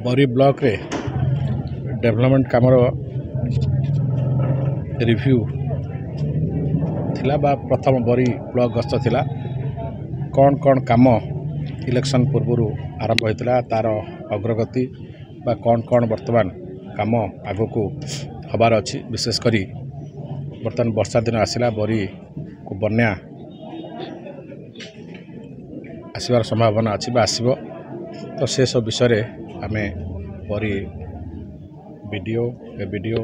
बरी ब्लॉक रे डेवलपमेंट कामर रिव्यू थिला बा प्रथम बरी ब्लॉक गस्त थिला कौन कौन काम इलेक्शन पूर्व आरंभ होता तार अग्रगति बा कौन कौन वर्तमान काम आगो को हबार अच्छी विशेषकर बर्तमान वर्षा दिन आसला बरी को बन्या आसबार संभावना अच्छी आसब तो से सब विषय आम बरी बीडीओ एबीडीओ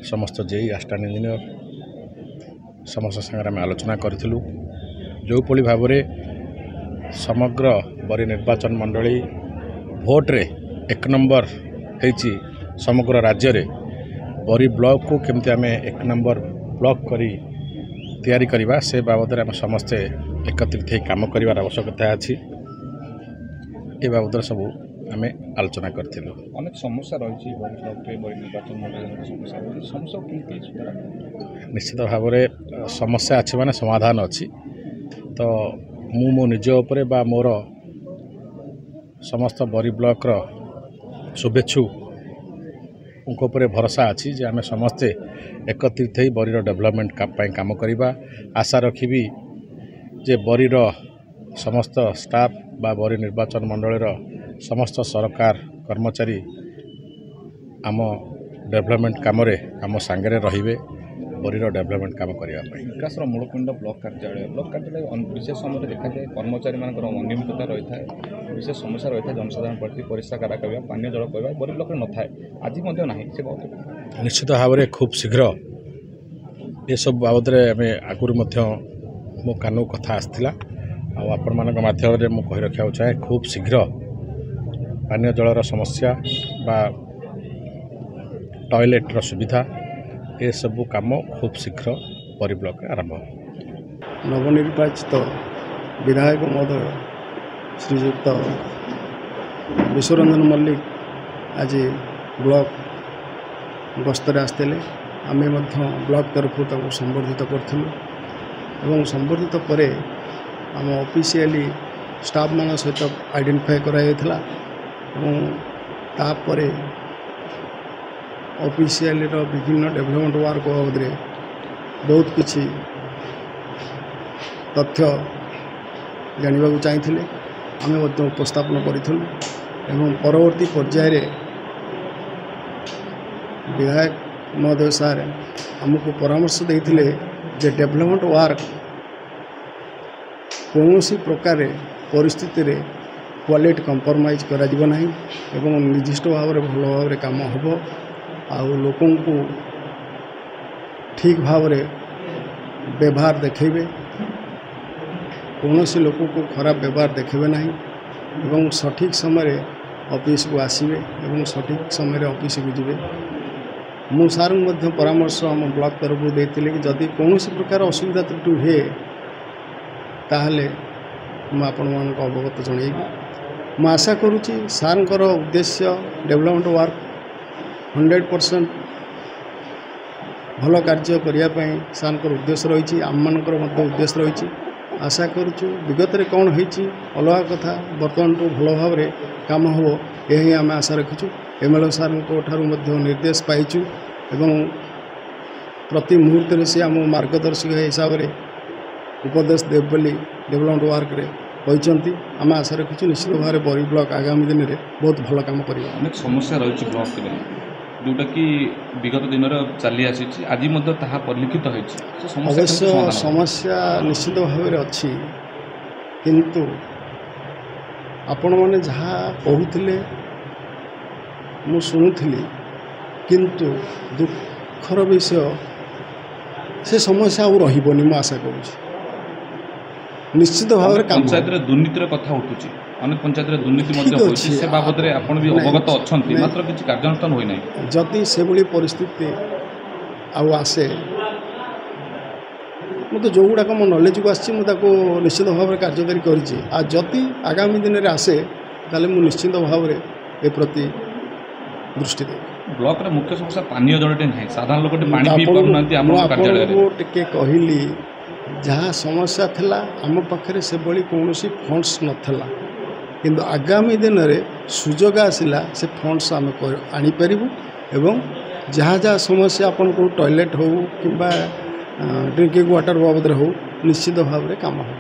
समस्त जेई असिस्टेंट इंजीनियर समस्त संगे आम आलोचना करूँ जो पली भाव समग्र बरी निर्वाचन मंडली भोट्रे 1 नंबर होती समग्र राज्य रे बरी ब्लॉक को केमती आम 1 नंबर ब्लॉक करी तैयारी करवा से बाबद आम समस्ते एकत्रित हो काम कर आवश्यकता अच्छी ए बाबद सब आम आलोचना करूँ। अनेक समस्या रही निश्चित भाव में समस्या अच्छी माने समाधान अच्छी तो मो निज उपरे बा मोर समस्त बरी ब्लॉक रो शुभेच्छु उनको उपरे भरोसा अच्छी जे आम समस्ते एकत्रित हो बरी डेवलपमेंट काम करवा आशा रखी जे बरी समस्त स्टाफ बा बरी निर्वाचन मंडल समस्त सरकार कर्मचारी आम डेवलपमेंट काम आम सांगे रहिबे बरी डेवलपमेंट काम करने विकास मूलपिंड ब्लॉक कार्यालय विशेष समय देखा जाए कर्मचारी मान अनियमितता रही है विशेष समस्या रही है जनसाधारण प्रति परिष्कार करवा पानी जल कहवा बरी ब्लॉक न था आज ना से बाबद निश्चित भाव में खूब शीघ्र ये सब बाबद आम आगुरी मो कानू कथा आसाला आपण मान माध्यम कही रखा चाहे खूब शीघ्र पानी जलर समस्या बा टॉयलेट सुविधा ये सब काम खूब शीघ्र बरी ब्लॉक आरंभ नवनिर्वाचित विधायक महोदय श्रीयुक्त विश्वरंजन मल्लिक आज ब्लॉक गस्तर आसते आम ब्लॉक तरफ संबर्धित करूँ संबर्धित पर आम ऑफिशियली स्टाफ मान सहित आइडेंटिफाई कराइला तापर ऑफिशियली विभिन्न डेवलपमेंट वर्क बाबद बहुत किसी तथ्य जानवा चाहिए आम उपस्थापन करूँ परवर्ती पर्यायर विधायक महोदय सार आमको परामर्श देते जे डेवलपमेंट वर्क कौन प्रकार परिस्थिति रे क्वालिटी कंप्रोमाइज करा नहीं एवं निर्दिष्ट भाव में भल भाव में काम हम आउ लोकों को ठीक भाव में व्यवहार देखेबे कौन सी लोक को खराब व्यवहार देखेबे नहीं एवं सठिक समय ऑफिस को आसबे एवं सठिक समय ऑफिस को जीवे मु सार परामर्श आम ब्लॉक तरफ देते कि जदि कौन प्रकार असुविधा त्रुटि हुए ताहले मुझे अवगत जनइबी मु आशा करुँची सारंकर उद्देश्य डेवलपमेंट वर्क 100% भल कार्य करने सारंकर उद्देश्य रही आम मानकर उद्देश्य रही आशा करुँ विगत रे कौन होती अलग कथा बर्तमान तो भल भाव में काम हम यही आम आशा रखीचु एमएलए सार निर्देश पाइचु एवं प्रति मुहूर्त से आम मार्गदर्शक हिसाब से उपदेश देव बोली डेवलपमेंट वर्क रे कहते आम आशा रखीचु निश्चित भाव में बरी ब्लॉक आगामी दिन में बहुत भल काम कर अनेक समस्या रही ब्लॉक में जोटा कि विगत दिन चली आसी आज परिलक्षित अवश्य समस्या निश्चित भाव में अच्छी किंतु आपण मैंने जहाँ कहते मु शुणुली किंतु दुखर विषय से समस्या आउ रही आशा करुँच निश्चित भाव में पंचायत दुर्नीतिर कथा उठुची अनेक पंचायत दुर्नीति से बाबद में आपण भी अवगत अच्छा मात्र किसी कार्यानुष्ठान होना जदि से भाई परिस्थिति आसे मुझे जो गुड़ाक मो नॉलेज को आसी निश्चित भाव में कार्यकारी करी आगामी दिन में आसे ताले मु निश्चित भाव में ए प्रति दृष्टि दे ब्लॉक रे मुख्य समस्या पानी जलटे नहीं साधारण लोक पानी पी पारना कहली जहाँ समस्या थिला आम पाखे से कौन फंड्स नाला କିନ୍ତୁ ଆଗାମୀ ଦିନରେ ସୁଯୋଗ ଆସିଲା ସେ ଫଣ୍ଡସ୍ ଆମେ ଆଣିପାରିବୁ ଏବଂ ଯାହା ଯାହା ସମସ୍ୟା ଆପଣଙ୍କୁ ଟଏଲେଟ୍ ହେଉ କିମ୍ବା ଡ୍ରିଙ୍କିଂ ୱାଟର୍ ବାବଦରେ ହେଉ ନିଶ୍ଚିତ ଭାବରେ କାମ ହେବ।